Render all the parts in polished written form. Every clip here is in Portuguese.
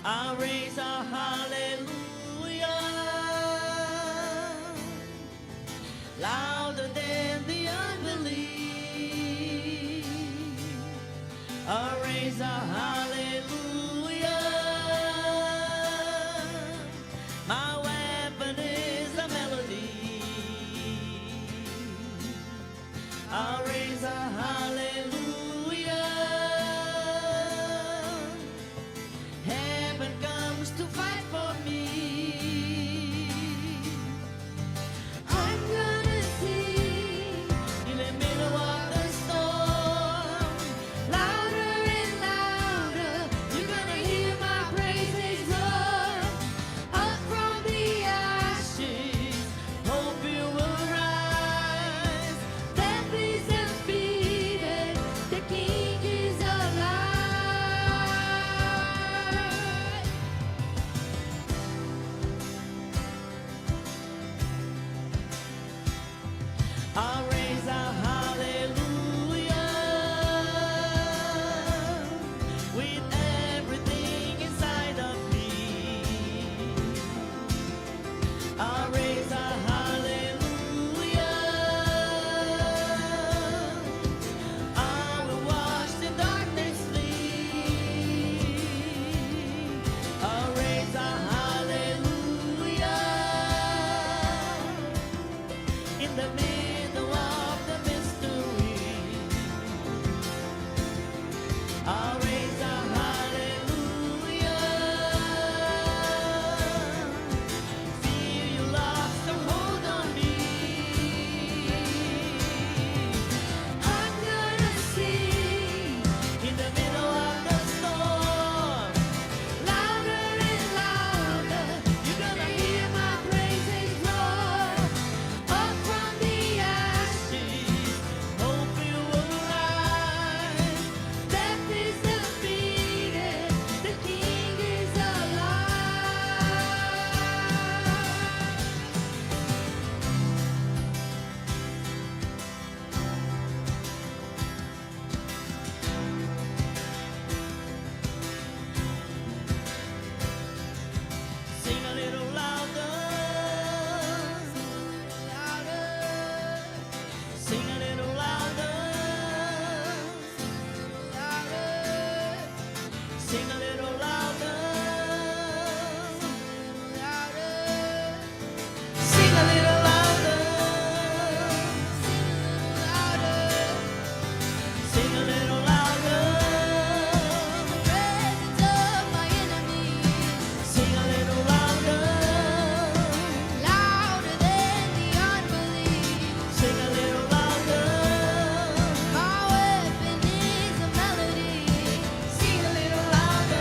I'll raise a hallelujah louder than the unbelief. I'll raise a hallelujah. My weapon is a melody. I'll raise a hallelujah. Heaven comes to fight for me. I'm gonna sing in the middle of the storm, louder and louder. You're gonna hear my praises roar. Up from the ashes, hope you will rise. Death is defeated, the King is alive. I'll raise a hallelujah with everything inside of me. I'll raise a hallelujah. I will watch the darkness flee. I'll raise a hallelujah in the middle of the mystery. I'll raise a hallelujah. Fear you lost a hold on me. I'm gonna sing in the middle of the storm, louder and louder. You're gonna hear my praises roar. Up from the ashes, hope you will rise. Death is defeated, the King is alive. Sing a little louder, louder. Sing a little louder, louder. Sing a little louder, louder. Sing a little louder, louder. Sing a little louder. Presence of my enemies. Sing a little louder, louder than the unbelief. Sing a little louder. My weapon is a melody. Sing a little louder.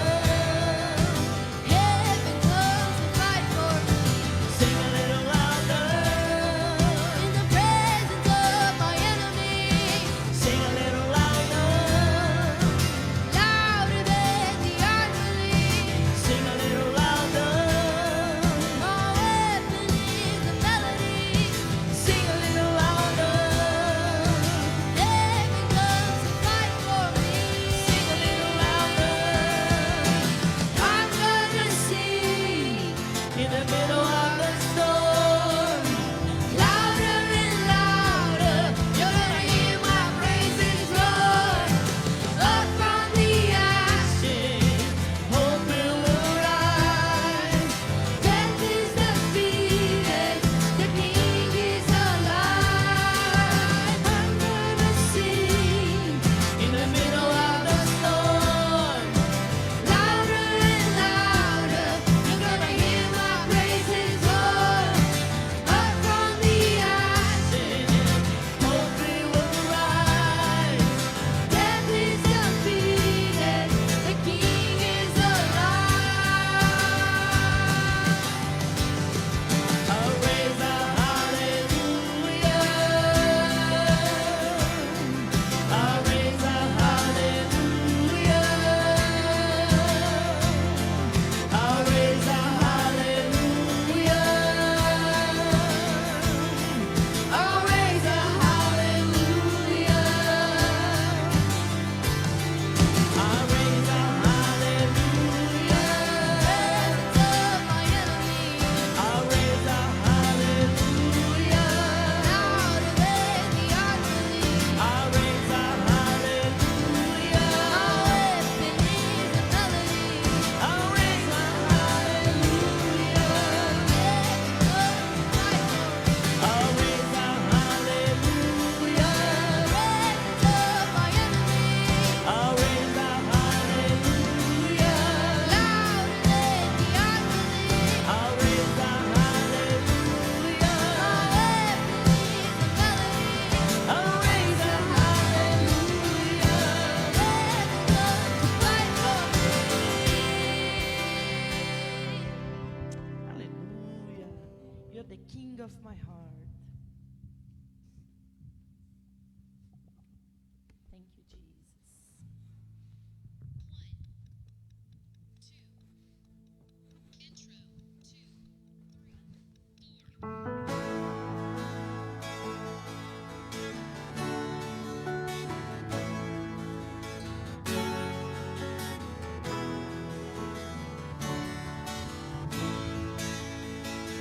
Thank you, Jesus.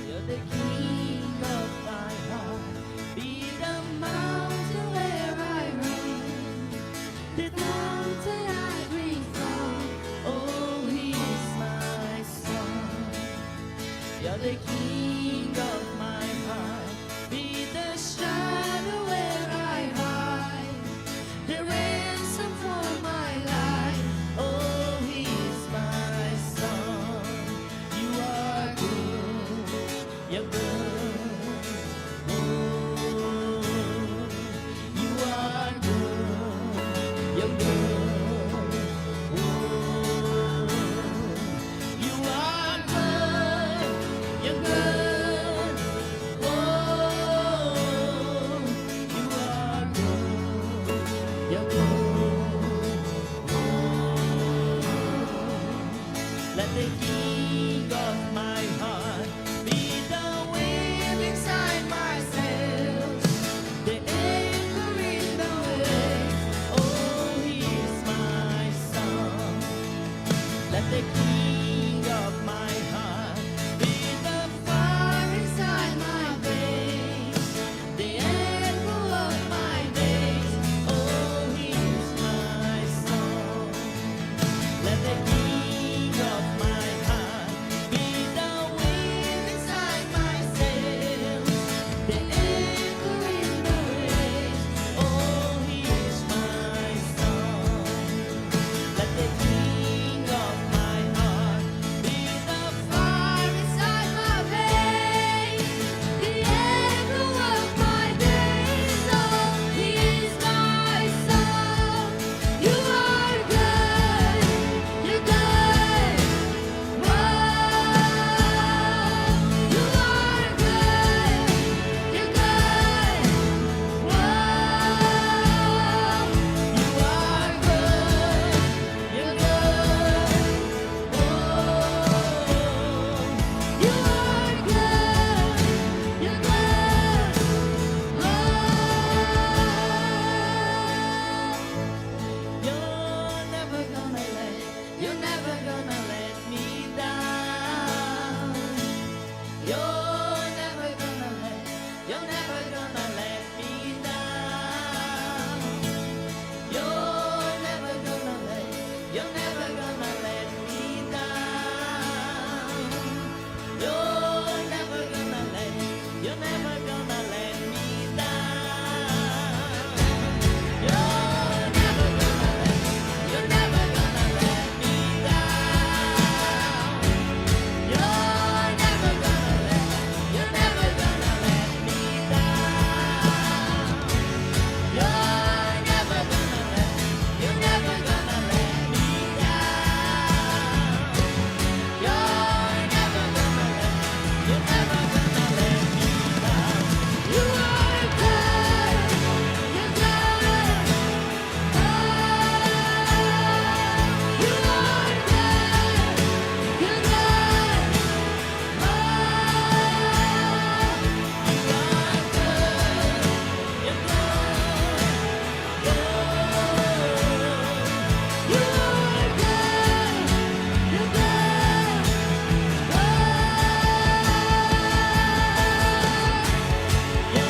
You're the king of my heart. Be the mountain where I run, the mountain I bring from. Oh, he's my son. You're the king of my heart. Be the shadow where I hide, the ransom for my life. Oh, he's my son. You are good. You're good. Oh, you are good. You're good. Oh, you are good. You're good. Oh, you are good. You're good. Let the king of my heart be the wind inside my sails, the anchor in the waves. Oh, he is my son. Let the king of my heart be the fire inside my veins, the echo of my days. Oh, he is my son. Let the king of my heart be the wind inside my sails, the anchor in the waves. Oh, he is my son. Let the king of my heart be the fire inside my veins, the echo of my days. Oh, he is my son. You are good. You're good. Whoa, you are good. You're good. Whoa, you are good. You're good. Whoa, you are good. You're good. You're never gonna let me down. You're never gonna let me down. You're never gonna let me down. You're never gonna let me down. You're never gonna let me down. You're never gonna let me down. You're never gonna let me down. You're never gonna let me down. You're never gonna let me down. You're never gonna let me down. You are good. You're good. Oh, you are good. You're good. Oh, you are good. You're good. You are good. You're good. You're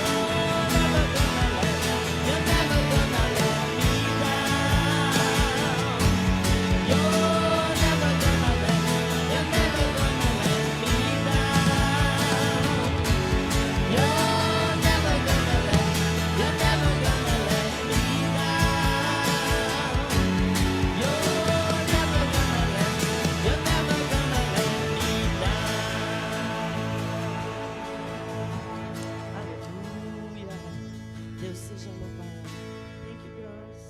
never gonna let me down. You're never gonna let me down. You're never gonna let me down. You're never gonna let me down. You're never gonna let me down. You're never gonna let me down. Aleluia. Deus seja louvado. Thank you, girls.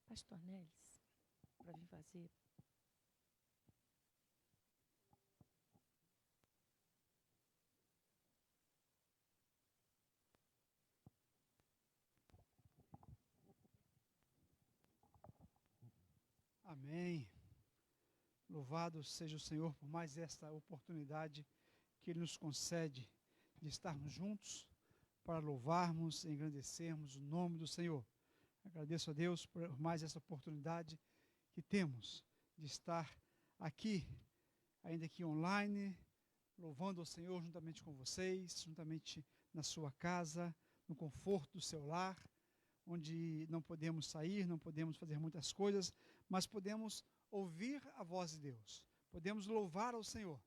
Pastor Nelis, para vir fazer. Amém. Louvado seja o Senhor por mais esta oportunidade que Ele nos concede de estarmos juntos para louvarmos e engrandecermos o nome do Senhor. Agradeço a Deus por mais essa oportunidade que temos de estar aqui, ainda que online, louvando ao Senhor juntamente com vocês, juntamente na sua casa, no conforto do seu lar, onde não podemos sair, não podemos fazer muitas coisas, mas podemos ouvir a voz de Deus, podemos louvar ao Senhor.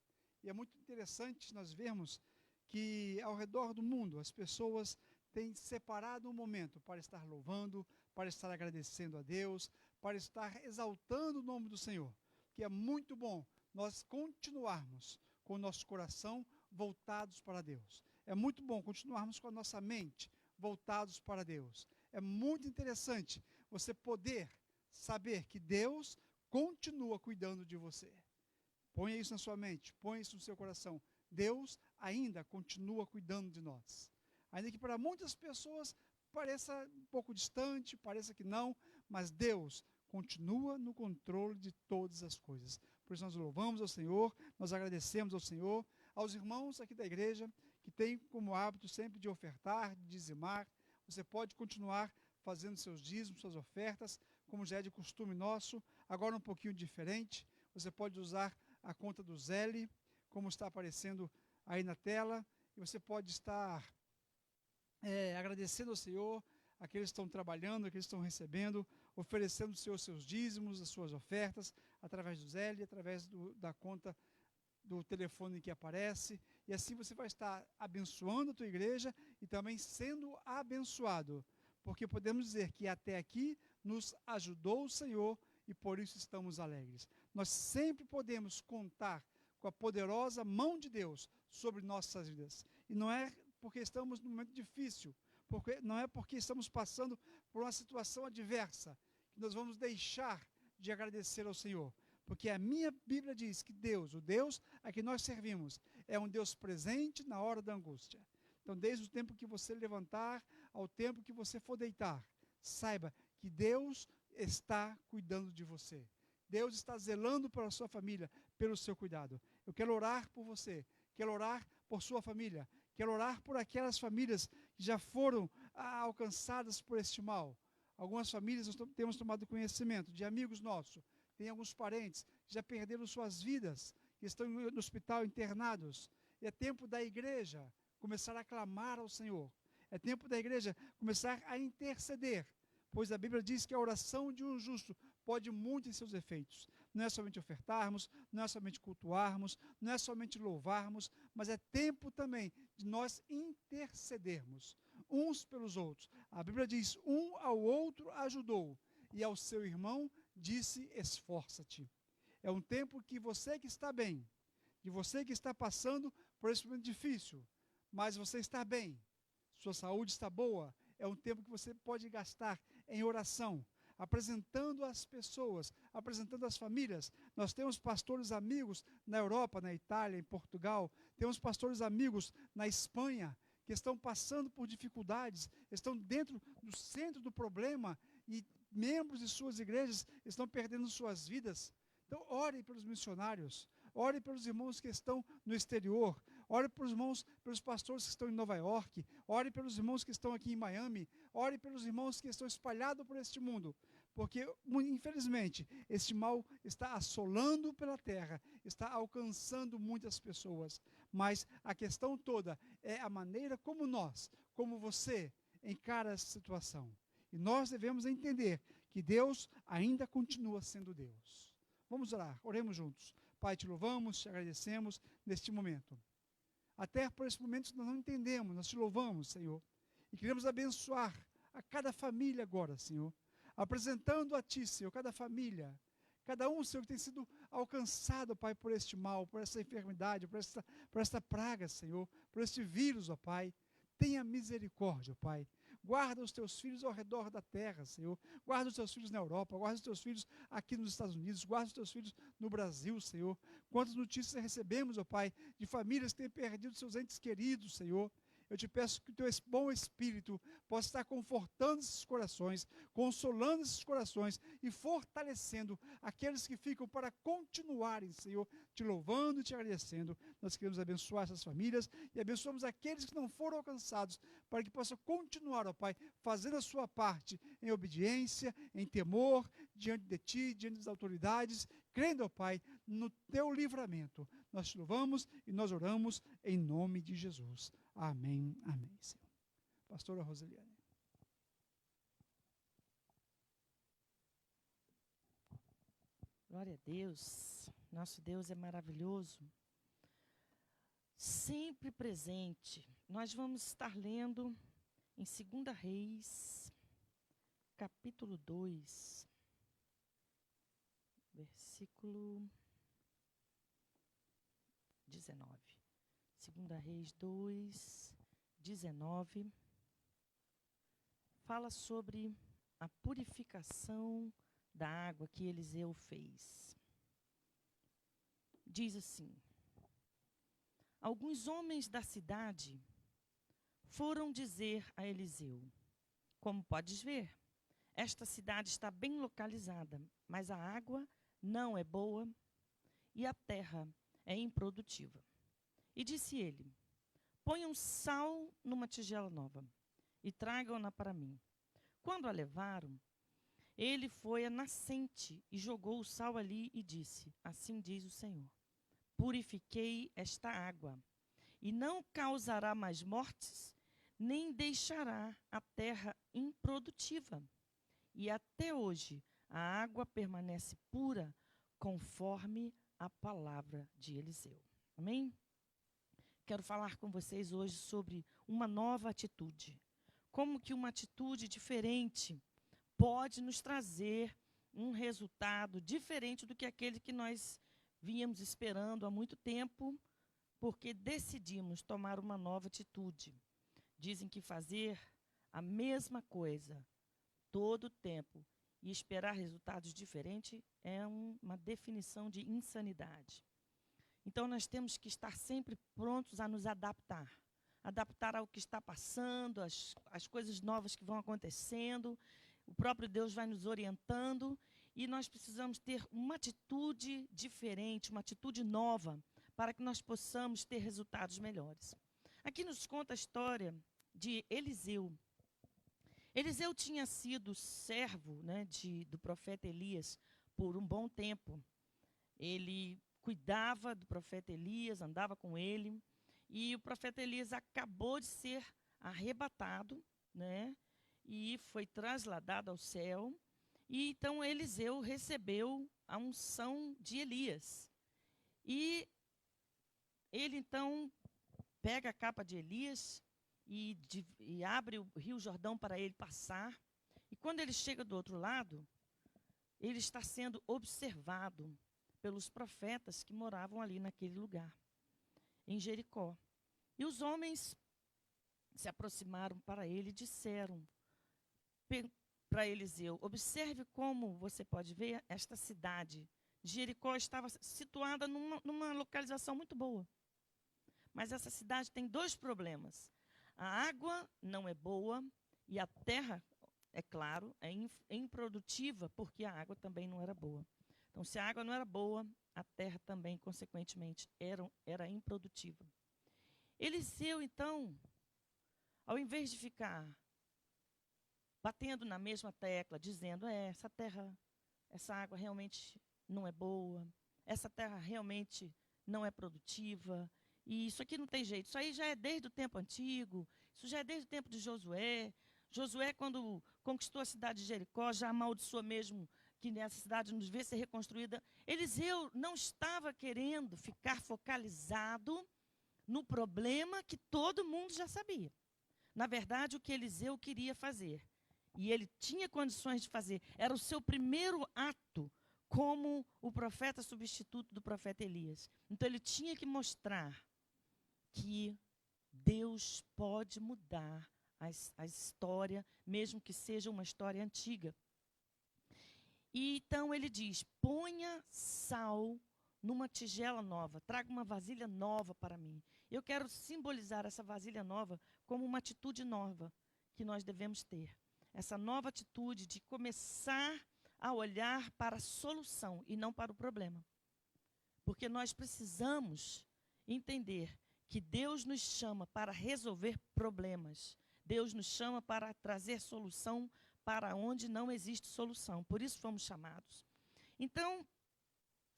E é muito interessante nós vermos que ao redor do mundo as pessoas têm separado um momento para estar louvando, para estar agradecendo a Deus, para estar exaltando o nome do Senhor, que é muito bom nós continuarmos com o nosso coração voltados para Deus. É muito bom continuarmos com a nossa mente voltados para Deus. É muito interessante você poder saber que Deus continua cuidando de você. Ponha isso na sua mente, ponha isso no seu coração. Deus ainda continua cuidando de nós. Ainda que para muitas pessoas pareça um pouco distante, pareça que não, mas Deus continua no controle de todas as coisas. Por isso nós louvamos ao Senhor, nós agradecemos ao Senhor, aos irmãos aqui da igreja, que têm como hábito sempre de ofertar, de dizimar. Você pode continuar fazendo seus dízimos, suas ofertas, como já é de costume nosso, agora um pouquinho diferente. Você pode usar a conta do Zelle, como está aparecendo aí na tela, e você pode estar agradecendo ao Senhor, aqueles que estão trabalhando, aqueles que estão recebendo, oferecendo ao Senhor seus dízimos, as suas ofertas, através do Zelle, através da conta do telefone que aparece, e assim você vai estar abençoando a tua igreja e também sendo abençoado, porque podemos dizer que até aqui nos ajudou o Senhor e por isso estamos alegres. Nós sempre podemos contar com a poderosa mão de Deus sobre nossas vidas, e não é porque estamos num momento difícil, não é porque estamos passando por uma situação adversa que nós vamos deixar de agradecer ao Senhor. Porque a minha Bíblia diz que Deus, o Deus a que nós servimos, é um Deus presente na hora da angústia. Então, desde o tempo que você levantar ao tempo que você for deitar, saiba que Deus está cuidando de você. Deus está zelando pela sua família, pelo seu cuidado. Eu quero orar por você, quero orar por sua família, quero orar por aquelas famílias que já foram alcançadas por este mal. Algumas famílias nós temos tomado conhecimento de amigos nossos. Tem alguns parentes que já perderam suas vidas, que estão no hospital internados. E é tempo da igreja começar a clamar ao Senhor. É tempo da igreja começar a interceder, pois a Bíblia diz que a oração de um justo pode muito em seus efeitos. Não é somente ofertarmos, não é somente cultuarmos, não é somente louvarmos, mas é tempo também de nós intercedermos uns pelos outros. A Bíblia diz, um ao outro ajudou, e ao seu irmão disse, esforça-te. É um tempo que você que está bem, de você que está passando por esse momento difícil, mas você está bem, sua saúde está boa, é um tempo que você pode gastar em oração, apresentando as pessoas, apresentando as famílias. Nós temos pastores amigos na Europa, na Itália, em Portugal, temos pastores amigos na Espanha, que estão passando por dificuldades, estão dentro do centro do problema e membros de suas igrejas estão perdendo suas vidas. Então, ore pelos missionários, ore pelos irmãos que estão no exterior, ore pelos irmãos, pelos pastores que estão em Nova York, ore pelos irmãos que estão aqui em Miami, ore pelos irmãos que estão espalhados por este mundo, porque, infelizmente, este mal está assolando pela terra, está alcançando muitas pessoas, mas a questão toda é a maneira como nós, como você, encara essa situação. E nós devemos entender que Deus ainda continua sendo Deus. Vamos orar, oremos juntos. Pai, te louvamos, te agradecemos neste momento. Até por esse momento nós não entendemos, nós te louvamos, Senhor. E queremos abençoar a cada família agora, Senhor. Apresentando a Ti, Senhor, cada família. Cada um, Senhor, que tem sido alcançado, Pai, por este mal, por essa enfermidade, por esta praga, Senhor, por este vírus, ó Pai. Tenha misericórdia, Pai. Guarda os teus filhos ao redor da terra, Senhor. Guarda os teus filhos na Europa, guarda os teus filhos aqui nos Estados Unidos, guarda os teus filhos no Brasil, Senhor. Quantas notícias recebemos, ó Pai, de famílias que têm perdido seus entes queridos, Senhor. Eu te peço que o teu bom Espírito possa estar confortando esses corações, consolando esses corações e fortalecendo aqueles que ficam para continuarem, Senhor, te louvando e te agradecendo. Nós queremos abençoar essas famílias e abençoamos aqueles que não foram alcançados, para que possam continuar, ó Pai, fazendo a sua parte em obediência, em temor, diante de Ti, diante das autoridades, crendo, ó Pai, no Teu livramento. Nós te louvamos e nós oramos em nome de Jesus. Amém, amém, Senhor. Pastora Roseliane. Glória a Deus. Nosso Deus é maravilhoso. Sempre presente. Nós vamos estar lendo em 2 Reis, capítulo 2, versículo 19. 2 Reis 2, 19. Fala sobre a purificação da água que Eliseu fez. Diz assim: alguns homens da cidade foram dizer a Eliseu: como podes ver, esta cidade está bem localizada, mas a água não é boa e a terra é improdutiva. E disse ele: ponham sal numa tigela nova e tragam-na para mim. Quando a levaram, ele foi à nascente e jogou o sal ali e disse: assim diz o Senhor, purifiquei esta água, e não causará mais mortes, nem deixará a terra improdutiva. E até hoje a água permanece pura, conforme a palavra de Eliseu. Amém? Quero falar com vocês hoje sobre uma nova atitude. Como que uma atitude diferente pode nos trazer um resultado diferente do que aquele que nós vínhamos esperando há muito tempo, porque decidimos tomar uma nova atitude. Dizem que fazer a mesma coisa todo o tempo e esperar resultados diferentes é uma definição de insanidade. Então, nós temos que estar sempre prontos a nos adaptar. Adaptar ao que está passando, as coisas novas que vão acontecendo. O próprio Deus vai nos orientando e nós precisamos ter uma atitude diferente, uma atitude nova, para que nós possamos ter resultados melhores. Aqui nos conta a história de Eliseu. Eliseu tinha sido servo, né, do profeta Elias por um bom tempo. Ele cuidava do profeta Elias, andava com ele, e o profeta Elias acabou de ser arrebatado, né, e foi trasladado ao céu, e então Eliseu recebeu a unção de Elias. E ele então pega a capa de Elias e abre o rio Jordão para ele passar, e quando ele chega do outro lado, ele está sendo observado pelos profetas que moravam ali naquele lugar, em Jericó. E os homens se aproximaram para ele e disseram para Eliseu: observe como você pode ver, esta cidade de Jericó estava situada numa localização muito boa. Mas essa cidade tem dois problemas. A água não é boa e a terra, é claro, é improdutiva, porque a água também não era boa. Então, se a água não era boa, a terra também, consequentemente, era improdutiva. Eliseu, então, ao invés de ficar batendo na mesma tecla, dizendo: essa água realmente não é boa, essa terra realmente não é produtiva, e isso aqui não tem jeito, isso aí já é desde o tempo antigo, isso já é desde o tempo de Josué. Josué, quando conquistou a cidade de Jericó, já amaldiçoou mesmo que nessa cidade não devia ser reconstruída. Eliseu não estava querendo ficar focalizado no problema que todo mundo já sabia. Na verdade, o que Eliseu queria fazer, e ele tinha condições de fazer, era o seu primeiro ato como o profeta substituto do profeta Elias. Então, ele tinha que mostrar que Deus pode mudar a história, mesmo que seja uma história antiga. E então ele diz: ponha sal numa tigela nova, traga uma vasilha nova para mim. Eu quero simbolizar essa vasilha nova como uma atitude nova que nós devemos ter. Essa nova atitude de começar a olhar para a solução e não para o problema. Porque nós precisamos entender que Deus nos chama para resolver problemas. Deus nos chama para trazer solução para onde não existe solução. Por isso fomos chamados. Então,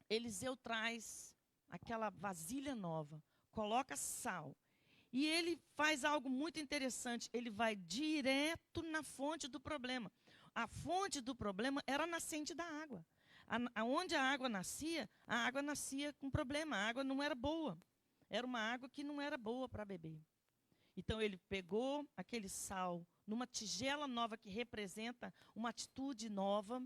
Eliseu traz aquela vasilha nova, coloca sal. E ele faz algo muito interessante. Ele vai direto na fonte do problema. A fonte do problema era a nascente da água. Onde a água nascia com problema. A água não era boa. Era uma água que não era boa para beber. Então ele pegou aquele sal numa tigela nova que representa uma atitude nova,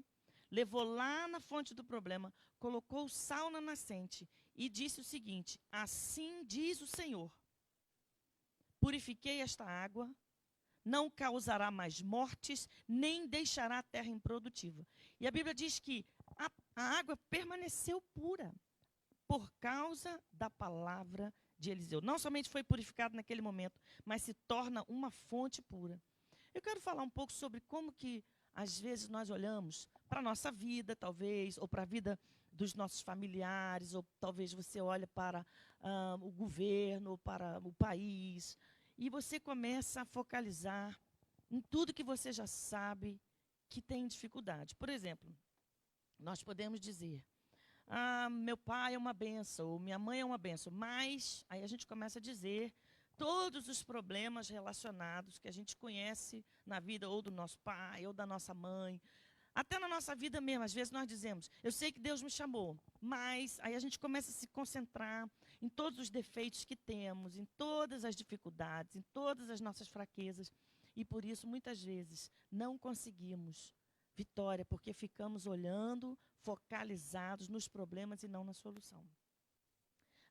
levou lá na fonte do problema, colocou o sal na nascente e disse o seguinte: assim diz o Senhor, purifiquei esta água, não causará mais mortes, nem deixará a terra improdutiva. E a Bíblia diz que a água permaneceu pura por causa da palavra de Eliseu. Não somente foi purificado naquele momento, mas se torna uma fonte pura. Eu quero falar um pouco sobre como que, às vezes, nós olhamos para a nossa vida, talvez, ou para a vida dos nossos familiares, ou talvez você olhe para o governo, ou para o país, e você começa a focalizar em tudo que você já sabe que tem dificuldade. Por exemplo, nós podemos dizer: meu pai é uma bênção, ou minha mãe é uma bênção. Mas aí a gente começa a dizer todos os problemas relacionados que a gente conhece na vida ou do nosso pai, ou da nossa mãe. Até na nossa vida mesmo, às vezes nós dizemos: eu sei que Deus me chamou. Mas aí a gente começa a se concentrar em todos os defeitos que temos, em todas as dificuldades, em todas as nossas fraquezas. E por isso, muitas vezes, não conseguimos vitória, porque ficamos olhando, focalizados nos problemas e não na solução.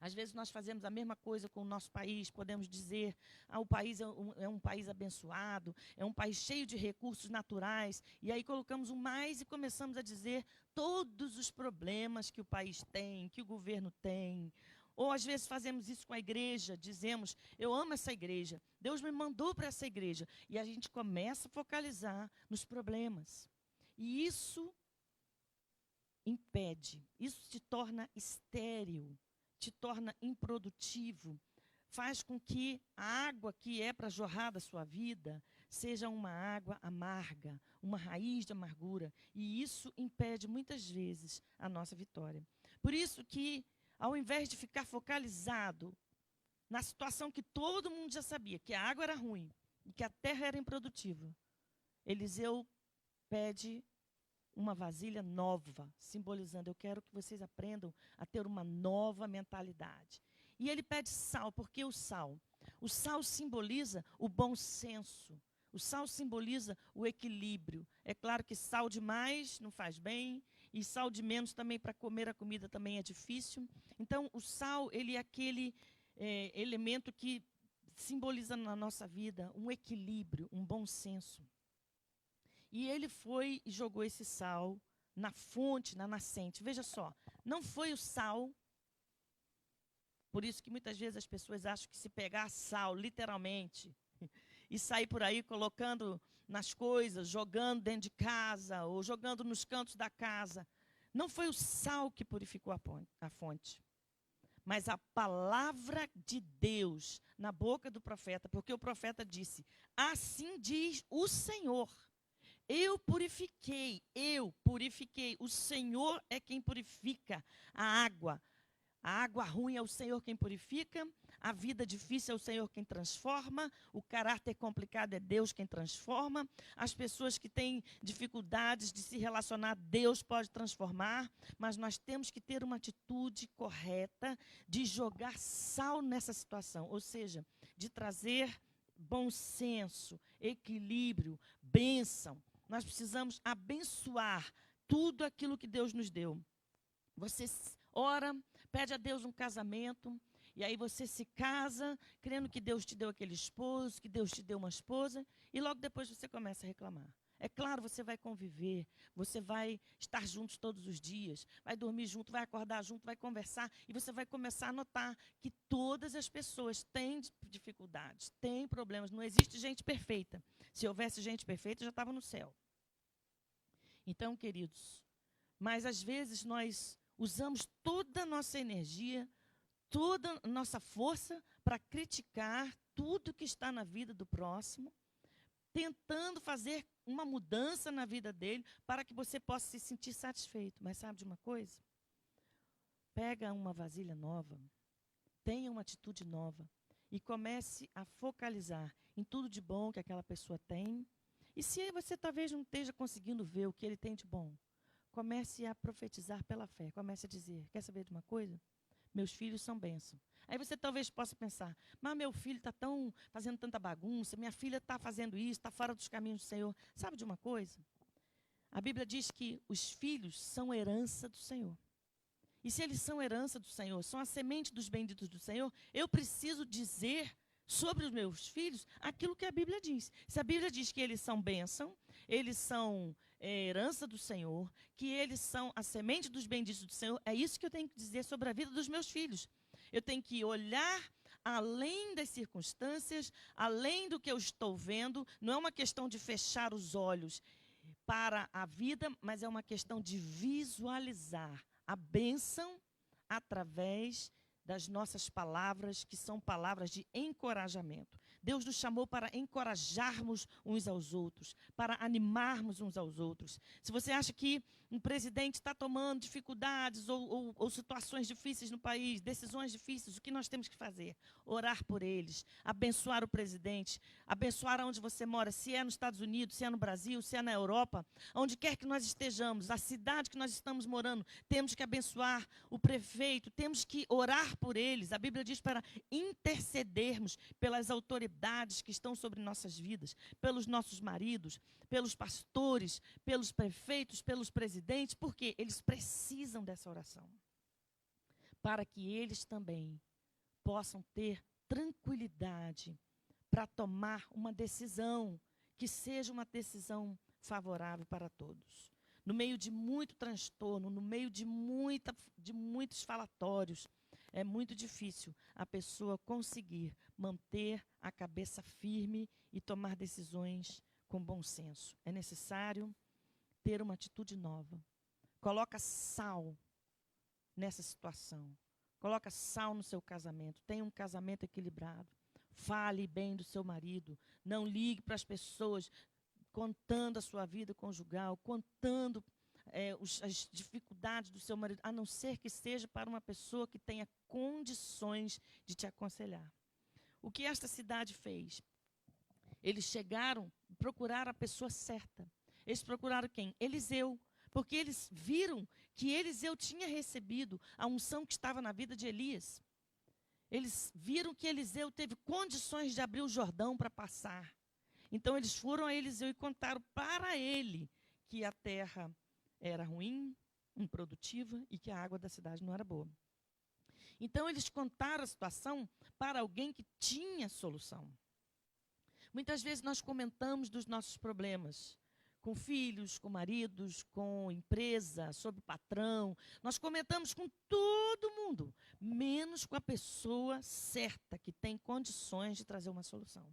Às vezes nós fazemos a mesma coisa com o nosso país, podemos dizer: o país é um país abençoado, é um país cheio de recursos naturais, e aí colocamos um mais e começamos a dizer todos os problemas que o país tem, que o governo tem. Ou às vezes fazemos isso com a igreja, dizemos: eu amo essa igreja, Deus me mandou para essa igreja, e a gente começa a focalizar nos problemas. E isso impede, isso te torna estéril, te torna improdutivo, faz com que a água que é para jorrar da sua vida seja uma água amarga, uma raiz de amargura, e isso impede muitas vezes a nossa vitória. Por isso que, ao invés de ficar focalizado na situação que todo mundo já sabia, que a água era ruim e que a terra era improdutiva, Eliseu pede uma vasilha nova, simbolizando: eu quero que vocês aprendam a ter uma nova mentalidade. E ele pede sal, porque o sal simboliza o bom senso, o sal simboliza o equilíbrio. É claro que sal demais não faz bem, e sal de menos também, para comer a comida, também é difícil. Então, o sal, ele é aquele elemento que simboliza na nossa vida um equilíbrio, um bom senso. E ele foi e jogou esse sal na fonte, na nascente. Veja só, não foi o sal. Por isso que muitas vezes as pessoas acham que se pegar sal, literalmente, e sair por aí colocando nas coisas, jogando dentro de casa, ou jogando nos cantos da casa, não foi o sal que purificou a fonte, mas a palavra de Deus na boca do profeta, porque o profeta disse: assim diz o Senhor. Eu purifiquei, o Senhor é quem purifica a água. A água ruim é o Senhor quem purifica, a vida difícil é o Senhor quem transforma, o caráter complicado é Deus quem transforma, as pessoas que têm dificuldades de se relacionar, Deus pode transformar, mas nós temos que ter uma atitude correta de jogar sal nessa situação, ou seja, de trazer bom senso, equilíbrio, bênção. Nós precisamos abençoar tudo aquilo que Deus nos deu. Você ora, pede a Deus um casamento, e aí você se casa, crendo que Deus te deu aquele esposo, que Deus te deu uma esposa, e logo depois você começa a reclamar. É claro, você vai conviver, você vai estar juntos todos os dias, vai dormir junto, vai acordar junto, vai conversar, e você vai começar a notar que todas as pessoas têm dificuldades, têm problemas. Não existe gente perfeita. Se houvesse gente perfeita, já estava no céu. Então, queridos, mas às vezes nós usamos toda a nossa energia, toda a nossa força para criticar tudo que está na vida do próximo, tentando fazer uma mudança na vida dele para que você possa se sentir satisfeito. Mas sabe de uma coisa? Pega uma vasilha nova, tenha uma atitude nova e comece a focalizar em tudo de bom que aquela pessoa tem. E se você talvez não esteja conseguindo ver o que ele tem de bom, comece a profetizar pela fé. Comece a dizer, quer saber de uma coisa? Meus filhos são bênção. Aí você talvez possa pensar, mas meu filho está fazendo tanta bagunça, minha filha está fazendo isso, está fora dos caminhos do Senhor. Sabe de uma coisa? A Bíblia diz que os filhos são herança do Senhor. E se eles são herança do Senhor, são a semente dos benditos do Senhor, eu preciso dizer sobre os meus filhos aquilo que a Bíblia diz. Se a Bíblia diz que eles são bênção, eles são herança do Senhor, que eles são a semente dos benditos do Senhor, é isso que eu tenho que dizer sobre a vida dos meus filhos. Eu tenho que olhar além das circunstâncias, além do que eu estou vendo. Não é uma questão de fechar os olhos para a vida, mas é uma questão de visualizar a bênção através das nossas palavras, que são palavras de encorajamento. Deus nos chamou para encorajarmos uns aos outros, para animarmos uns aos outros. Se você acha que um presidente está tomando dificuldades ou situações difíceis no país, decisões difíceis, o que nós temos que fazer? Orar por eles, abençoar o presidente, abençoar onde você mora, se é nos Estados Unidos, se é no Brasil, se é na Europa, onde quer que nós estejamos, a cidade que nós estamos morando, temos que abençoar o prefeito, temos que orar por eles. A Bíblia diz para intercedermos pelas autoridades que estão sobre nossas vidas, pelos nossos maridos, pelos pastores, pelos prefeitos, pelos presidentes, porque eles precisam dessa oração, para que eles também possam ter tranquilidade para tomar uma decisão que seja uma decisão favorável para todos. No meio de muito transtorno, no meio de muitos falatórios, é muito difícil a pessoa conseguir manter a cabeça firme e tomar decisões com bom senso. É necessário ter uma atitude nova. Coloca sal nessa situação. Coloca sal no seu casamento. Tenha um casamento equilibrado. Fale bem do seu marido. Não ligue para as pessoas contando a sua vida conjugal, contando as dificuldades do seu marido, a não ser que seja para uma pessoa que tenha condições de te aconselhar. O que esta cidade fez? Eles chegaram, procuraram a pessoa certa. Eles procuraram quem? Eliseu. Porque eles viram que Eliseu tinha recebido a unção que estava na vida de Elias. Eles viram que Eliseu teve condições de abrir o Jordão para passar. Então eles foram a Eliseu e contaram para ele que a terra era ruim, improdutiva e que a água da cidade não era boa. Então eles contaram a situação para alguém que tinha solução. Muitas vezes nós comentamos dos nossos problemas com filhos, com maridos, com empresa, sobre patrão. Nós comentamos com todo mundo, menos com a pessoa certa, que tem condições de trazer uma solução.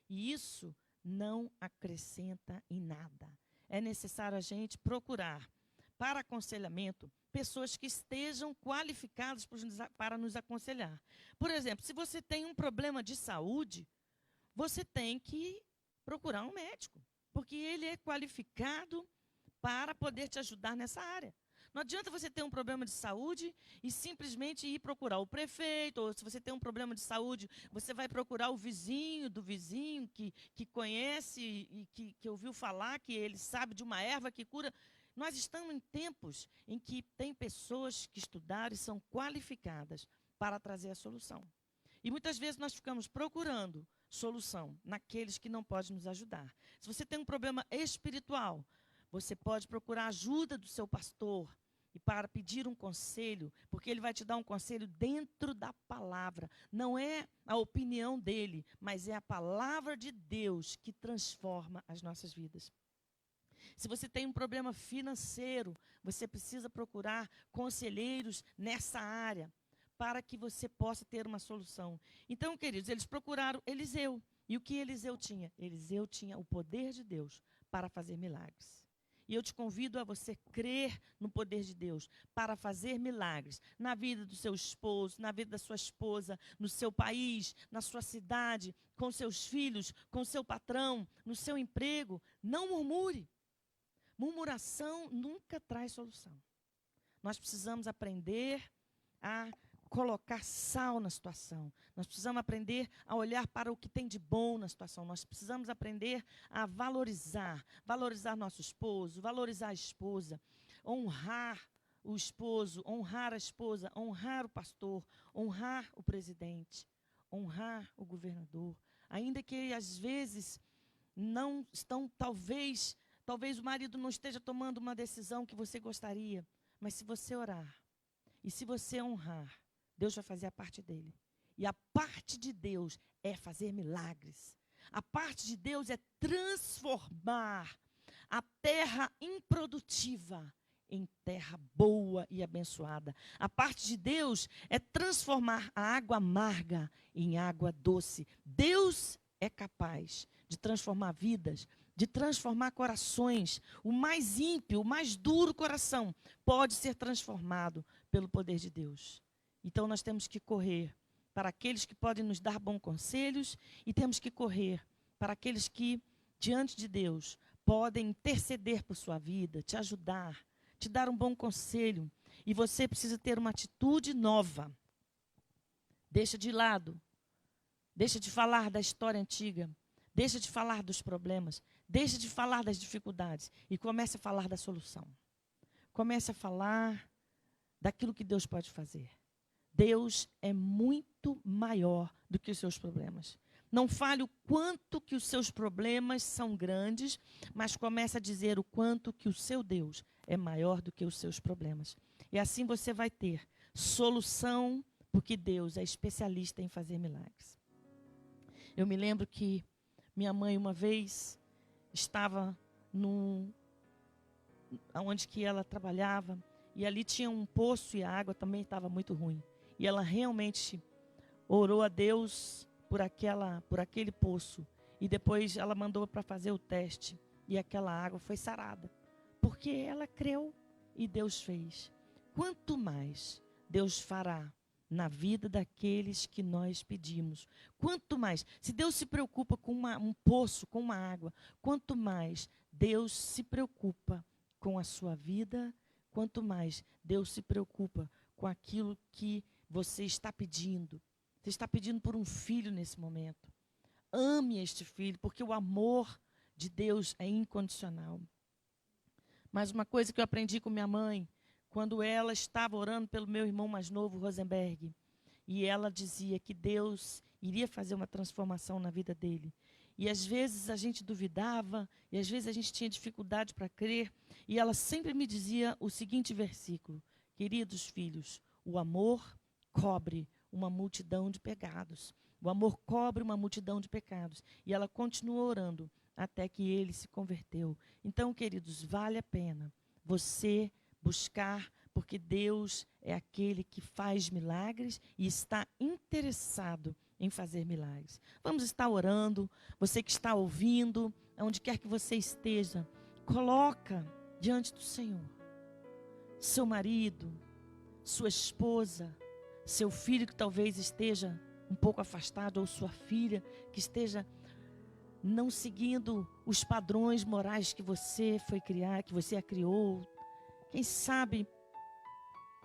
E isso não acrescenta em nada. É necessário a gente procurar, para aconselhamento, pessoas que estejam qualificadas para nos aconselhar. Por exemplo, se você tem um problema de saúde, você tem que procurar um médico, porque ele é qualificado para poder te ajudar nessa área. Não adianta você ter um problema de saúde e simplesmente ir procurar o prefeito, ou se você tem um problema de saúde, você vai procurar o vizinho do vizinho que conhece e que ouviu falar, que ele sabe de uma erva que cura. Nós estamos em tempos em que tem pessoas que estudaram e são qualificadas para trazer a solução. E muitas vezes nós ficamos procurando solução naqueles que não podem nos ajudar. Se você tem um problema espiritual, você pode procurar a ajuda do seu pastor e para pedir um conselho, porque ele vai te dar um conselho dentro da palavra. Não é a opinião dele, mas é a palavra de Deus que transforma as nossas vidas. Se você tem um problema financeiro, você precisa procurar conselheiros nessa área, para que você possa ter uma solução. Então, queridos, eles procuraram Eliseu. E o que Eliseu tinha? Eliseu tinha o poder de Deus para fazer milagres. E eu te convido a você crer no poder de Deus para fazer milagres na vida do seu esposo, na vida da sua esposa, no seu país, na sua cidade, com seus filhos, com seu patrão, no seu emprego. Não murmure. Murmuração nunca traz solução. Nós precisamos aprender a colocar sal na situação. Nós precisamos aprender a olhar para o que tem de bom na situação. Nós precisamos aprender a valorizar nosso esposo, valorizar a esposa, honrar o esposo, honrar a esposa, honrar o pastor, honrar o presidente, honrar o governador. Ainda que às vezes não estão, talvez o marido não esteja tomando uma decisão que você gostaria, mas se você orar e se você honrar, Deus vai fazer a parte dele. E a parte de Deus é fazer milagres. A parte de Deus é transformar a terra improdutiva em terra boa e abençoada. A parte de Deus é transformar a água amarga em água doce. Deus é capaz de transformar vidas, de transformar corações. O mais ímpio, o mais duro coração pode ser transformado pelo poder de Deus. Então, nós temos que correr para aqueles que podem nos dar bons conselhos e temos que correr para aqueles que, diante de Deus, podem interceder por sua vida, te ajudar, te dar um bom conselho. E você precisa ter uma atitude nova. Deixa de lado. Deixa de falar da história antiga. Deixa de falar dos problemas. Deixa de falar das dificuldades. E comece a falar da solução. Comece a falar daquilo que Deus pode fazer. Deus é muito maior do que os seus problemas. Não fale o quanto que os seus problemas são grandes, mas comece a dizer o quanto que o seu Deus é maior do que os seus problemas. E assim você vai ter solução, porque Deus é especialista em fazer milagres. Eu me lembro que minha mãe uma vez estava onde que ela trabalhava, e ali tinha um poço e a água também estava muito ruim. E ela realmente orou a Deus por aquele poço. E depois ela mandou para fazer o teste. E aquela água foi sarada. Porque ela creu e Deus fez. Quanto mais Deus fará na vida daqueles que nós pedimos. Quanto mais. Se Deus se preocupa com um poço, com uma água, quanto mais Deus se preocupa com a sua vida, quanto mais Deus se preocupa com aquilo que você está pedindo. Você está pedindo por um filho nesse momento. Ame este filho, porque o amor de Deus é incondicional. Mas uma coisa que eu aprendi com minha mãe, quando ela estava orando pelo meu irmão mais novo, Rosenberg, e ela dizia que Deus iria fazer uma transformação na vida dele. E às vezes a gente duvidava, e às vezes a gente tinha dificuldade para crer, e ela sempre me dizia o seguinte versículo: queridos filhos, o amor cobre uma multidão de pecados. O amor cobre uma multidão de pecados. E ela continuou orando até que ele se converteu. Então, queridos, vale a pena você buscar, porque Deus é aquele que faz milagres e está interessado em fazer milagres. Vamos estar orando. Você que está ouvindo, onde quer que você esteja, coloca diante do Senhor seu marido, sua esposa, seu filho que talvez esteja um pouco afastado, ou sua filha que esteja não seguindo os padrões morais que você foi criar, que você a criou. Quem sabe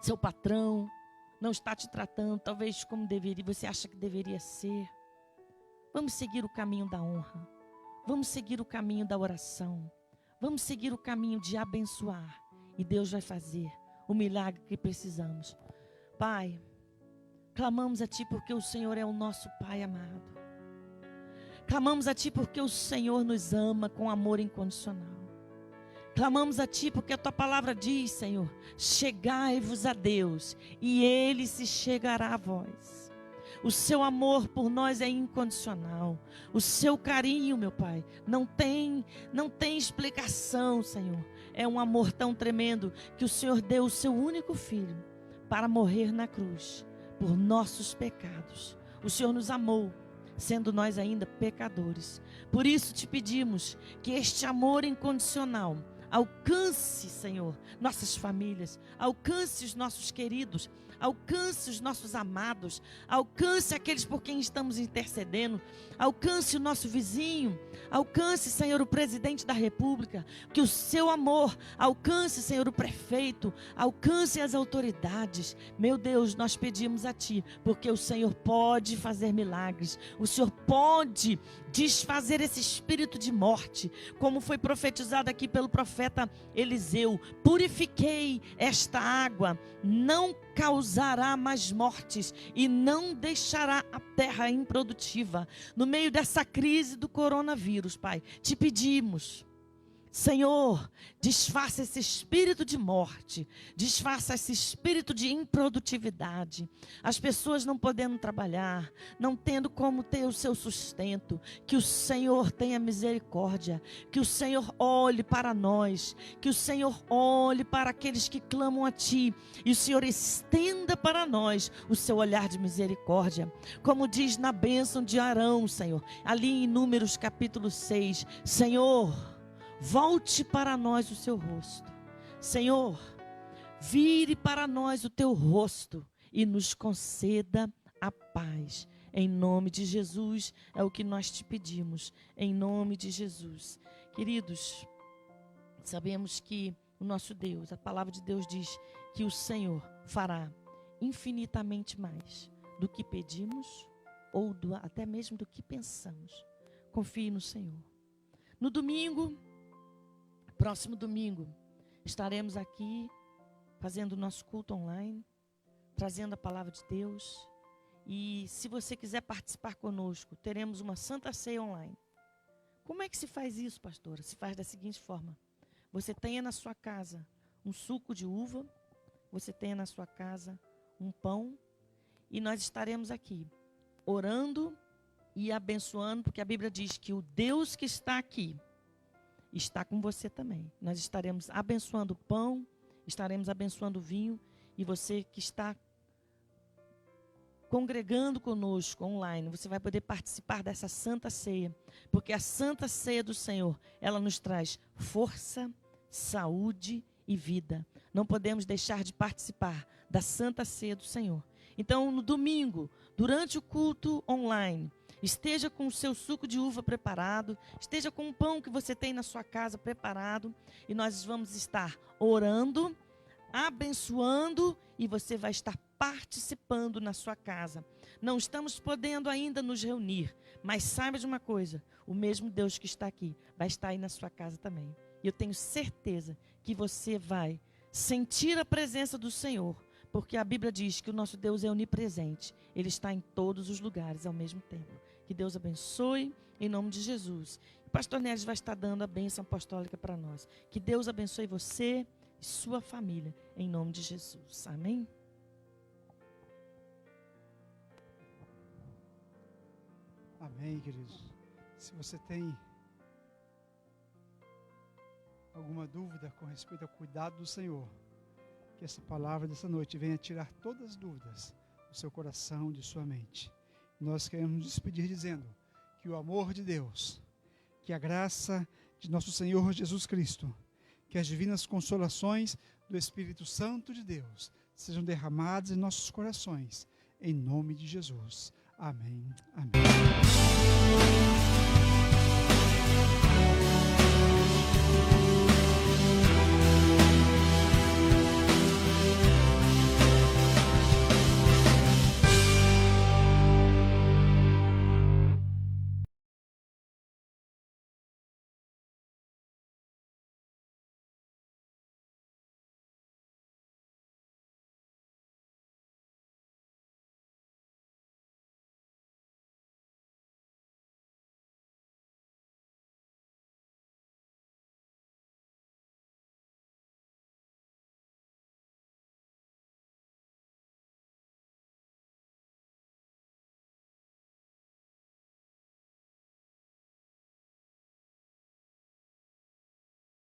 seu patrão não está te tratando talvez como deveria, você acha que deveria ser. Vamos seguir o caminho da honra. Vamos seguir o caminho da oração. Vamos seguir o caminho de abençoar. E Deus vai fazer o milagre que precisamos. Pai, clamamos a Ti porque o Senhor é o nosso Pai amado. Clamamos a Ti porque o Senhor nos ama com amor incondicional. Clamamos a Ti porque a Tua palavra diz, Senhor, chegai-vos a Deus e Ele se chegará a vós. O seu amor por nós é incondicional. O seu carinho, meu Pai, não tem explicação, Senhor. É um amor tão tremendo que o Senhor deu o seu único filho para morrer na cruz por nossos pecados. O Senhor nos amou, sendo nós ainda pecadores. Por isso te pedimos que este amor incondicional alcance, Senhor, nossas famílias, alcance os nossos queridos, alcance os nossos amados, alcance aqueles por quem estamos intercedendo, alcance o nosso vizinho, alcance, Senhor, o presidente da República, que o seu amor alcance, Senhor, o prefeito, alcance as autoridades. Meu Deus, nós pedimos a Ti, porque o Senhor pode fazer milagres, o Senhor pode desfazer esse espírito de morte, como foi profetizado aqui pelo profeta Eliseu. Purifiquei esta água, não causará mais mortes e não deixará a terra improdutiva. No meio dessa crise do coronavírus, Pai, te pedimos, Senhor, desfaça esse espírito de morte, desfaça esse espírito de improdutividade, as pessoas não podendo trabalhar, não tendo como ter o seu sustento. Que o Senhor tenha misericórdia, que o Senhor olhe para nós, que o Senhor olhe para aqueles que clamam a Ti, e o Senhor estenda para nós o seu olhar de misericórdia, como diz na bênção de Arão, Senhor, ali em Números capítulo 6, Senhor, volte para nós o seu rosto. Senhor, vire para nós o teu rosto e nos conceda a paz. Em nome de Jesus é o que nós te pedimos. Em nome de Jesus. Queridos, sabemos que o nosso Deus, a palavra de Deus diz que o Senhor fará infinitamente mais do que pedimos ou até mesmo do que pensamos. Confie no Senhor. No domingo, próximo domingo, estaremos aqui fazendo o nosso culto online, trazendo a palavra de Deus. E se você quiser participar conosco, teremos uma Santa Ceia online. Como é que se faz isso, pastora? Se faz da seguinte forma: você tenha na sua casa um suco de uva, você tenha na sua casa um pão, e nós estaremos aqui orando e abençoando, porque a Bíblia diz que o Deus que está aqui está com você também. Nós estaremos abençoando o pão, estaremos abençoando o vinho, e você que está congregando conosco online, você vai poder participar dessa Santa Ceia, porque a Santa Ceia do Senhor, ela nos traz força, saúde e vida. Não podemos deixar de participar da Santa Ceia do Senhor. Então, no domingo, durante o culto online, esteja com o seu suco de uva preparado, esteja com o pão que você tem na sua casa preparado, e nós vamos estar orando, abençoando, e você vai estar participando na sua casa. Não estamos podendo ainda nos reunir, mas saiba de uma coisa: o mesmo Deus que está aqui vai estar aí na sua casa também. E eu tenho certeza que você vai sentir a presença do Senhor, porque a Bíblia diz que o nosso Deus é onipresente. Ele está em todos os lugares ao mesmo tempo. Que Deus abençoe, em nome de Jesus. O pastor Neres vai estar dando a bênção apostólica para nós. Que Deus abençoe você e sua família, em nome de Jesus. Amém? Amém, queridos. Se você tem alguma dúvida com respeito ao cuidado do Senhor, que essa palavra dessa noite venha tirar todas as dúvidas do seu coração, de sua mente. Nós queremos nos despedir dizendo que o amor de Deus, que a graça de nosso Senhor Jesus Cristo, que as divinas consolações do Espírito Santo de Deus sejam derramadas em nossos corações, em nome de Jesus. Amém. Amém.